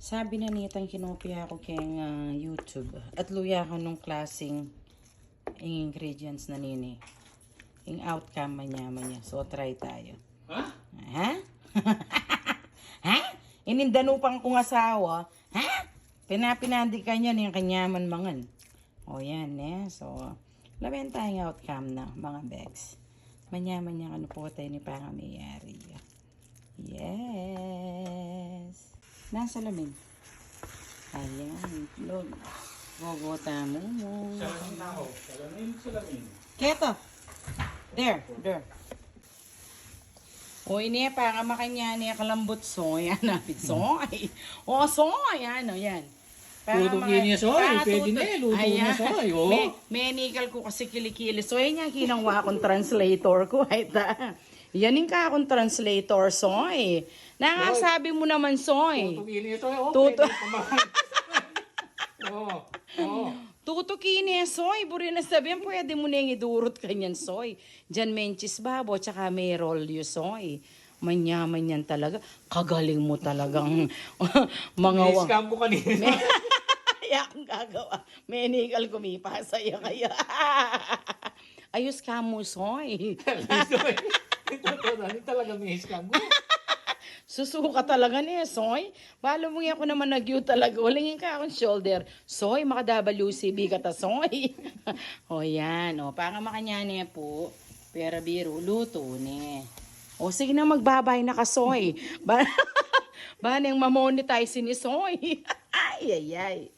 Sabi na nitang kinopya ako keng YouTube. At luya ko nung klaseng ingredients na nini. Yung outcome manya. So, try tayo. Ha? Ha? Ha? Inindanupang kong asawa. Ha? Pinapinandi ka niyan yung kanyaman mangan. O yan So, laban tayong outcome na mga bags. Manyaman niya ano po tayo ni pangamayari. Yes. Nasa lamin. Ayan. Lord. Gogota mo. Salamin na ako. Salamin. Keto. There. O ini para makanya niya kalambot soy. Napit soy. O soy. Ano yan. Luto niya soy. Pwede na eh. Luto na soy. Oh. May nikal ko kasi kilikili. Soy niya kinawa akong translator ko. Yan yung ka akong translator soy. Nangasabi mo naman soy. Tutukin niya soy. Tuto. Tutukin niya soy. Buri na sabihin, pwede mo na yung idurot kanyan soy. Diyan menchis babo, tsaka may rolyo soy. Manyaman yan talaga. Kagaling mo talagang mga May scam ko kanina. Kaya akong gagawa. May nikal kumipasaya kaya. Ayos ka mo soy. Talaga may scam ko. Susuka talaga niya, soy. Balo mo ako naman nagyo talaga. Walingin ka akong shoulder. Soy, maka-WCB ka ta, soy. O yan, o. Para makanya niya po. Pero biro, luto ni. O sige na, magbabay na ka, soy. Ba nang mamonetize ni soy. Ay.